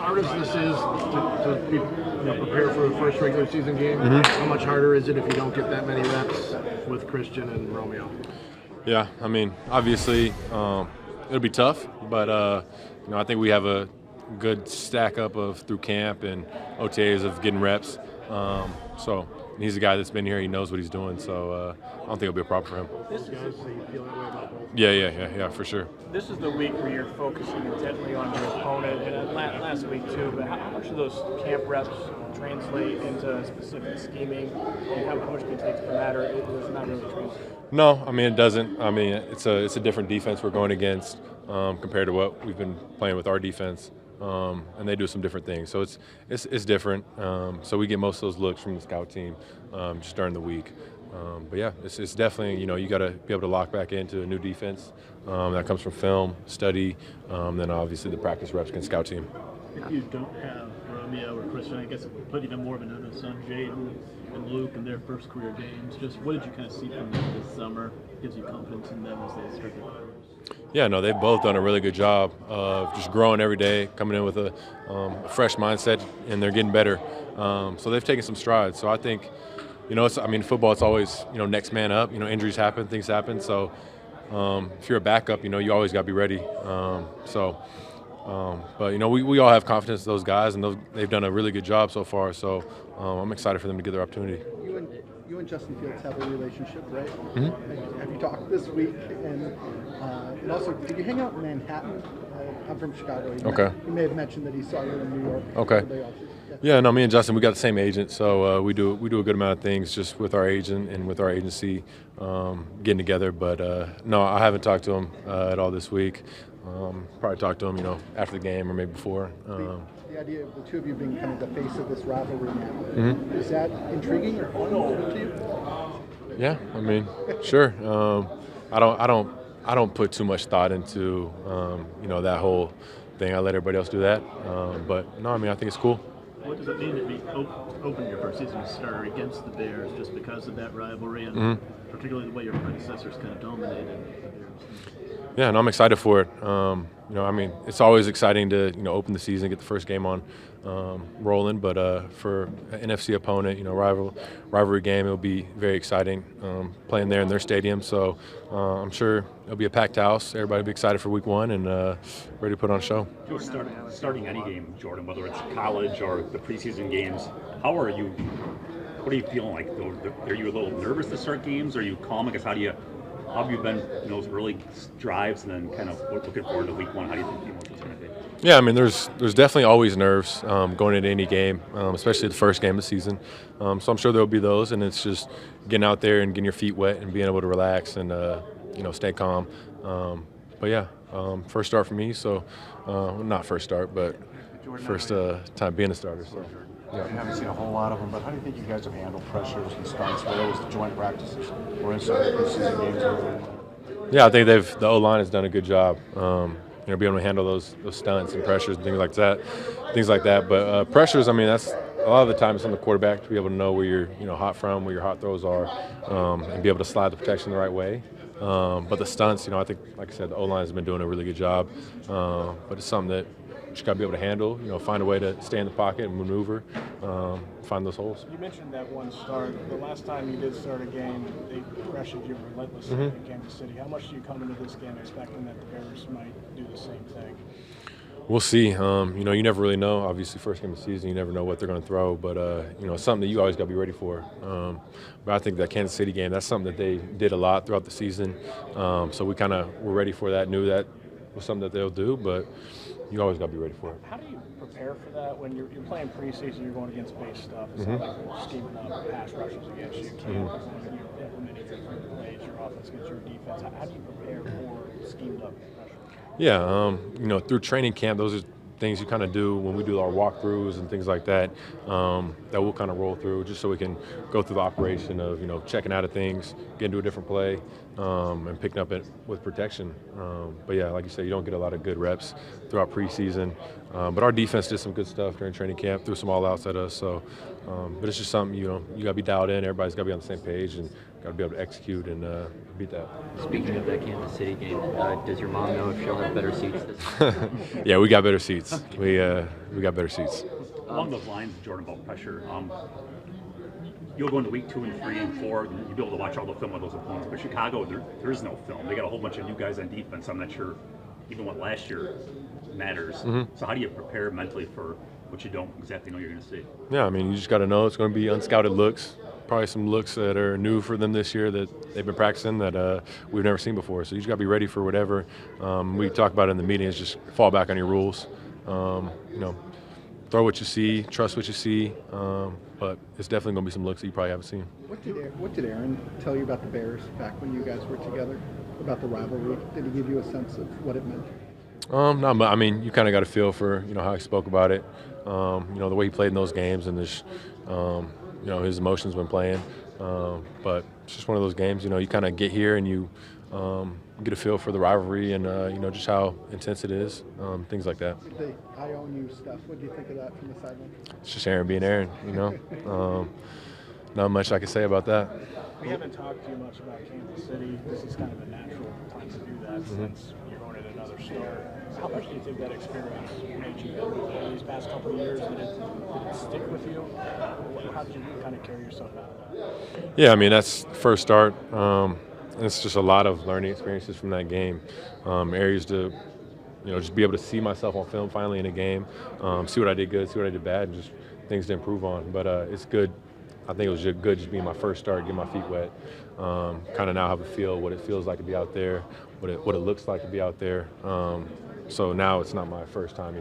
hard as this is to be, prepare for the first regular season game, how much harder is it if you don't get that many reps with Christian and Romeo? Yeah, I mean, obviously it'll be tough, but I think we have a good stack up of through camp and OTAs of getting reps. So he's a guy that's been here. He knows what he's doing. So I don't think it'll be a problem for him. Those guys, so you feel that way about both? Yeah, for sure. This is the week where you're focusing intently on your opponent, and last week too. But how much of those camp reps translate into specific scheming, and how much can you take from that, or it's not really translate? No, I mean it doesn't. I mean it's a different defense we're going against compared to what we've been playing with our defense. And they do some different things, so it's different. So we get most of those looks from the scout team just during the week. But yeah, it's definitely you got to be able to lock back into a new defense that comes from film, study, then obviously the practice reps against scout team. If you don't have Romeo or Christian, I guess it would put even more of an onus on Jaden and Luke in their first career games. Just what did you kind of see from them this summer? Gives you confidence in them as they start their careers? Yeah, no, they've both done a really good job of just growing every day, coming in with a fresh mindset, and they're getting better. So they've taken some strides. So I think, football, it's always, next man up. Injuries happen, things happen. So if you're a backup, you always got to be ready. But we all have confidence in those guys, and they've done a really good job so far. So I'm excited for them to get their opportunity. You and Justin Fields have a relationship, right? Mm-hmm. Have you talked this week? And also, did you hang out in Manhattan? I'm from Chicago. You may have mentioned that he saw you in New York. Okay. Yeah, no, me and Justin, we got the same agent, so we do a good amount of things just with our agent and with our agency getting together. But no, I haven't talked to him at all this week. Probably talk to him, after the game or maybe before. The idea of the two of you being kind of the face of this rivalry now, is that intriguing or fun to you? Yeah, I mean, sure. I don't put too much thought into that whole thing. I let everybody else do that. But no, I mean, I think it's cool. What does it mean to be open your first season starter against the Bears just because of that rivalry and particularly the way your predecessors kind of dominated the Bears? Yeah, and I'm excited for it. It's always exciting to open the season, get the first game on rolling. But for an NFC opponent, rivalry game, it'll be very exciting playing there in their stadium. So I'm sure it'll be a packed house. Everybody will be excited for Week 1 and ready to put on a show. Starting any game, Jordan, whether it's college or the preseason games, what are you feeling like? Are you a little nervous to start games? Are you calm? I guess how have you been in those early drives, and then kind of looking forward to Week 1? How do you think the emotions are going to be? Yeah, I mean, there's definitely always nerves going into any game, especially the first game of the season. So I'm sure there'll be those, and it's just getting out there and getting your feet wet and being able to relax and stay calm. But yeah, first start for me. So not first start, but first time being a starter. So. Yeah. I haven't seen a whole lot of them, but how do you think you guys have handled pressures and stunts, whether it was the joint practices or inside the preseason games? Yeah, I think the O-line has done a good job. Being able to handle those stunts and pressures and things like that. But pressures, I mean, that's a lot of the time it's on the quarterback to be able to know where you're hot from, where your hot throws are, and be able to slide the protection the right way. But the stunts, I think, like I said, the O-line has been doing a really good job. But it's something that you just got to be able to handle, find a way to stay in the pocket and maneuver, find those holes. You mentioned that one start. The last time you did start a game, they pressured you relentlessly in Kansas City. How much do you come into this game expecting that the Bears might do the same thing? We'll see. You never really know. Obviously, first game of the season, you never know what they're going to throw. But, it's something that you always got to be ready for. But I think that Kansas City game, that's something that they did a lot throughout the season. So we kind of were ready for that, knew that was something that they'll do. But you always got to be ready for it. How do you prepare for that when you're playing preseason? You're going against base stuff. It's not like you're scheming up pass rushes against you. You're implementing different plays, your offense against your defense. How do you prepare for schemed up pressure? Yeah, through training camp, those are things you kind of do when we do our walkthroughs and things like that, that we'll kind of roll through just so we can go through the operation of, checking out of things, getting to a different play, and picking up it with protection. But yeah, like you said, you don't get a lot of good reps throughout preseason. But our defense did some good stuff during training camp, threw some all-outs at us. So, but it's just something, you got to be dialed in. Everybody's got to be on the same page and got to be able to execute and beat that. Speaking of that Kansas City game, does your mom know if she'll have better seats this time? Yeah, we got better seats. We got better seats. Along those lines, Jordan, about pressure, you'll go into week 2 and 3 and 4, and you'll be able to watch all the film of those opponents. But Chicago, there is no film. They got a whole bunch of new guys on defense. I'm not sure even what last year matters. So how do you prepare mentally for what you don't exactly know you're going to see? Yeah, I mean, you just got to know it's going to be unscouted looks. Probably some looks that are new for them this year that they've been practicing that we've never seen before. So you just got to be ready for whatever. We talk about it in the meetings, just fall back on your rules. Throw what you see, trust what you see, but it's definitely going to be some looks that you probably haven't seen. What did Aaron tell you about the Bears back when you guys were together, about the rivalry? Did he give you a sense of what it meant? No, but I mean, you kind of got a feel for how he spoke about it, the way he played in those games, and just his emotions when playing. But it's just one of those games. You kind of get here and you get a feel for the rivalry and just how intense it is, things like that. The "I own you" stuff. What do you think of that from the sideline? It's just Aaron being Aaron. Not much I can say about that. We haven't talked too much about Kansas City. This is kind of a natural time to do that since you're going at another start. How much do you think that experience made you these past couple of years? Did it stick with you? How did you kind of carry yourself out of that? Yeah, I mean, that's first start. And it's just a lot of learning experiences from that game. Areas to, just be able to see myself on film finally in a game, see what I did good, see what I did bad, and just things to improve on. But it's good. I think it was just good just being my first start, getting my feet wet. Kind of now have a feel what it feels like to be out there, what it looks like to be out there. So now it's not my first time,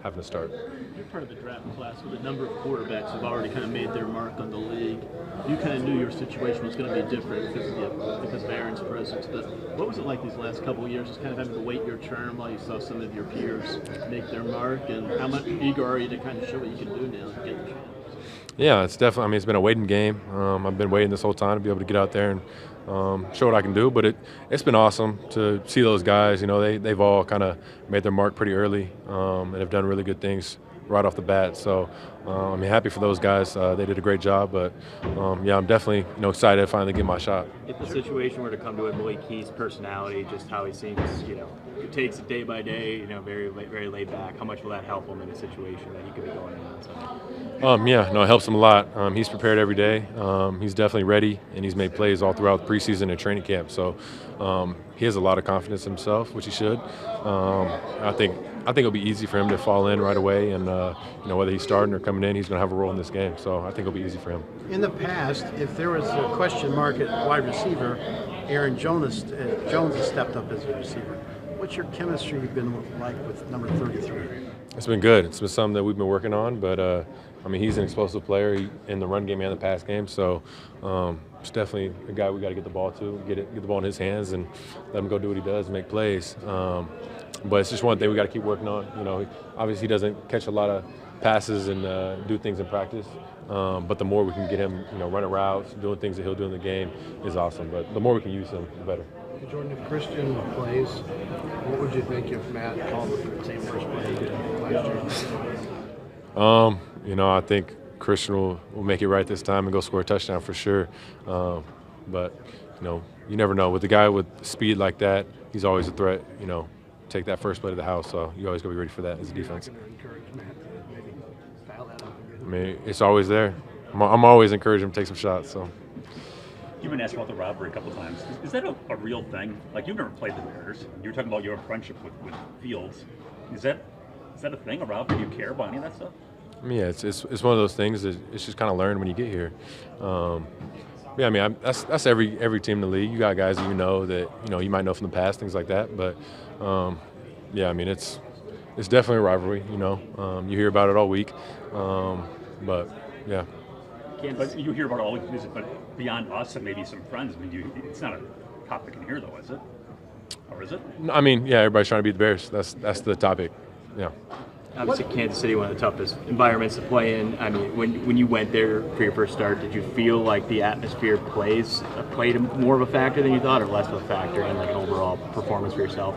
having to start. You're part of the draft class with a number of quarterbacks who've already kind of made their mark on the league. You kind of knew your situation was going to be different because of Aaron's presence. But what was it like these last couple of years, just kind of having to wait your turn while you saw some of your peers make their mark? And how much eager are you to kind of show what you can do now and get the chance? Yeah, it's definitely. I mean, it's been a waiting game. I've been waiting this whole time to be able to get out there and show what I can do. But it's been awesome to see those guys. They've all kind of made their mark pretty early and have done really good things right off the bat. So I'm happy for those guys. They did a great job. But I'm definitely excited to finally get my shot. If the situation were to come to it, Malik Key's personality, just how he seems, it takes it day by day, very laid back. How much will that help him in a situation that he could be going in on Sunday? It helps him a lot. He's prepared every day. He's definitely ready, and he's made plays all throughout the preseason and training camp. So he has a lot of confidence in himself, which he should. I think it'll be easy for him to fall in right away, and whether he's starting or coming in, he's going to have a role in this game. So I think it'll be easy for him. In the past, if there was a question mark at wide receiver, Aaron Jones has stepped up as a receiver. What's your chemistry been like with number 33? It's been good. It's been something that we've been working on, but he's an explosive player in the run game and the pass game. So it's definitely a guy we got to get the ball to, get the ball in his hands, and let him go do what he does, make plays. But it's just one thing we got to keep working on. Obviously he doesn't catch a lot of passes and do things in practice. But the more we can get him, running routes, doing things that he'll do in the game is awesome. But the more we can use him, the better. Jordan, if Christian plays, what would you think if Matt called the same first play he did last year? I think Christian will make it right this time and go score a touchdown for sure. But you never know. With a guy with speed like that, he's always a threat. Take that first play to the house. So you always got to be ready for that as a defense. I mean, it's always there. I'm always encouraging him to take some shots. So. You've been asked about the rivalry a couple times. Is that a real thing? Like, you've never played the Bears. You were talking about your friendship with Fields. Is that a thing, a rivalry? Do you care about any of that stuff? Yeah, it's one of those things that it's just kind of learned when you get here. That's every team in the league. You got guys that that you might know from the past, things like that. But it's definitely a rivalry. You hear about it all week. But yeah. But you hear about it all week, but beyond us and maybe some friends, it's not a topic in here, though, is it? Or is it? Everybody's trying to beat the Bears. That's the topic. Yeah. Obviously, Kansas City, one of the toughest environments to play in. When you went there for your first start, did you feel like the atmosphere played more of a factor than you thought, or less of a factor in an overall performance for yourself?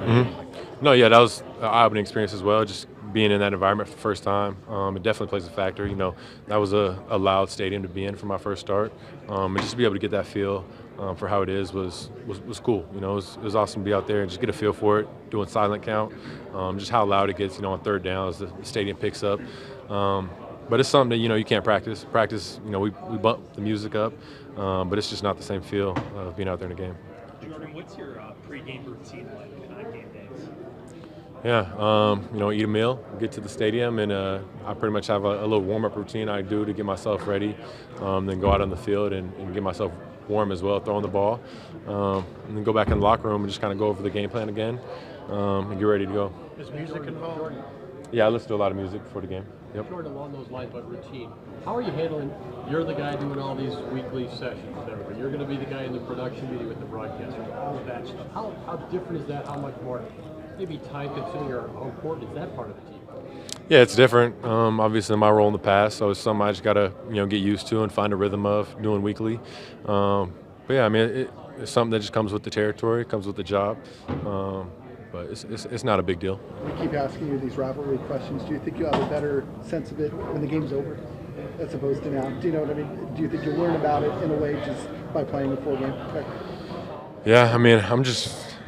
No, that was an eye-opening experience as well. Just being in that environment for the first time, it definitely plays a factor. That was a loud stadium to be in for my first start, and just to be able to get that feel for how it is was cool. You know, it was awesome to be out there and just get a feel for it, doing silent count, just how loud it gets, you know, on third down as the stadium picks up. But it's something that, you know, you can't practice. Practice, you know, we bump the music up, but it's just not the same feel of being out there in a game. Jordan, what's your pregame routine like on game days? Yeah, you know, eat a meal, get to the stadium, and I pretty much have a little warm-up routine I do to get myself ready, then go out on the field and get myself warm as well, throwing the ball, and then go back in the locker room and just kind of go over the game plan again and get ready to go. Is music involved? Yeah, I listen to a lot of music before the game. Yep. Jordan, along those lines, but routine. How are you handling? You're the guy doing all these weekly sessions with everybody. You're going to be the guy in the production meeting with the broadcaster, all of that stuff. How different is that? How much more maybe time consuming or how important is that part of the team? Yeah, it's different. Obviously, my role in the past, so it's something I just got to, you know, get used to and find a rhythm of doing weekly. But yeah, I mean, it's something that just comes with the territory, comes with the job. But it's not a big deal. We keep asking you these rivalry questions. Do you think you'll have a better sense of it when the game's over, as opposed to now? Do you know what I mean? Do you think you'll learn about it in a way just by playing a full game? Okay. Yeah, I mean,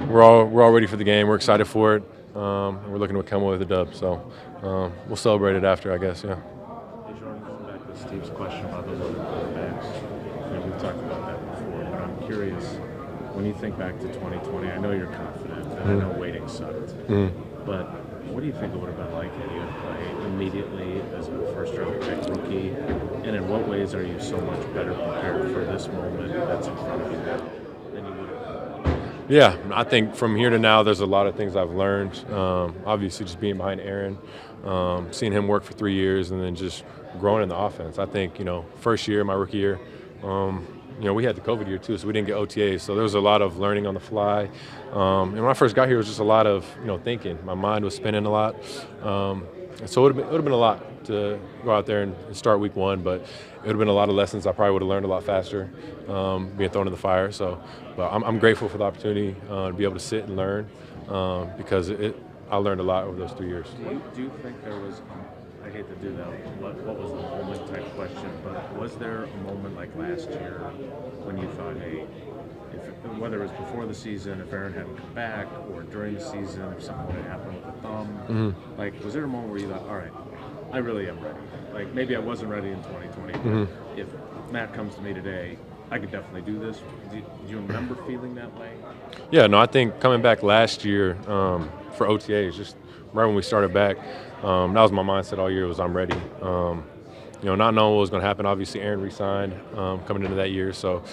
we're all ready for the game. We're excited for it. We're looking to come away with a dub. So we'll celebrate it after, I guess. Yeah. Hey Jordan, going back to Steve's question about those other quarterbacks. You know, we've talked about that before, but I'm curious. When you think back to 2020, I know you're confident, and I know waiting sucked. But what do you think it would have been like had you had played immediately as a first-round pick rookie? And in what ways are you so much better prepared for this moment that's in front of you now than you would have? Yeah, I think from here to now, there's a lot of things I've learned. Obviously, just being behind Aaron, seeing him work for 3 years, and then just growing in the offense. I think, you know, first year, my rookie year, you know, we had the COVID year too, so we didn't get OTAs. So there was a lot of learning on the fly. And when I first got here, it was just a lot of, you know, thinking. My mind was spinning a lot. And so it would have been a lot to go out there and start week one, but it would have been a lot of lessons I probably would have learned a lot faster being thrown in the fire. So, but I'm grateful for the opportunity to be able to sit and learn because I learned a lot over those 3 years. Do you think there was, I hate to do that, what was the moment type question, but was there a moment like last year when you thought, hey, whether it was before the season, if Aaron hadn't come back, or during the season, if something had happened with the thumb, like, was there a moment where you thought, all right, I really am ready? Like, maybe I wasn't ready in 2020, but if Matt comes to me today, I could definitely do this. Do you remember feeling that way? Yeah, no, I think coming back last year for OTAs, just right when we started back, that was my mindset all year was I'm ready. You know, not knowing what was going to happen. Obviously, Aaron re-signed coming into that year, so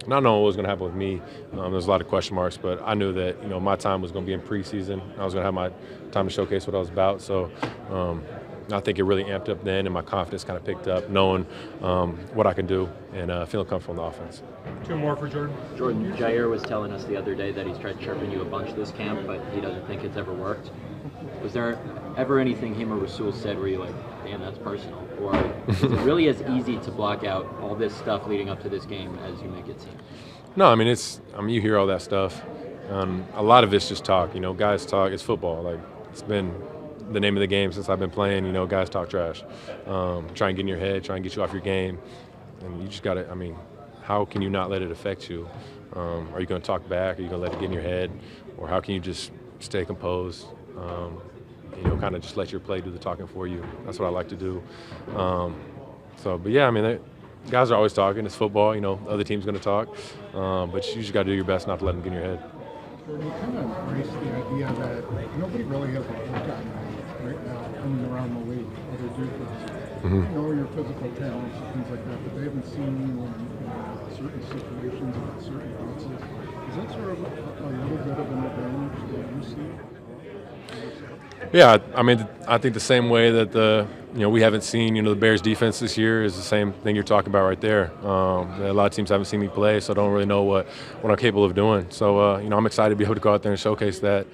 not knowing what was going to happen with me, there's a lot of question marks. But I knew that, you know, my time was going to be in preseason. I was going to have my time to showcase what I was about. So I think it really amped up then, and my confidence kind of picked up, knowing what I can do and feeling comfortable in the offense. Two more for Jordan. Jordan, Jair was telling us the other day that he's tried chirping you a bunch this camp, but he doesn't think it's ever worked. Was there ever anything him or Rasul said where you're like, damn, that's personal? Or is it really as easy to block out all this stuff leading up to this game as you make it seem? No, I mean, you hear all that stuff. A lot of it's just talk. You know, guys talk. It's football. Like, it's been the name of the game since I've been playing. You know, guys talk trash. Try and get in your head, try and get you off your game. And you just got to, I mean, how can you not let it affect you? Are you going to talk back? Are you going to let it get in your head? Or how can you just stay composed? You know, kind of just let your play do the talking for you. That's what I like to do. But yeah, I mean, guys are always talking. It's football. You know, the other team's going to talk. But you just got to do your best not to let them get in your head. Jordan, you kind of embrace the idea that nobody really has a workout right now in and around the league, other defenses. You know your physical talents and things like that, but they haven't seen you in certain situations and certain bounces. Is that sort of a little bit of an advantage that you see? Yeah, I mean, I think the same way that we haven't seen, the Bears defense this year is the same thing you're talking about right there. A lot of teams haven't seen me play, so I don't really know what I'm capable of doing. So, I'm excited to be able to go out there and showcase that.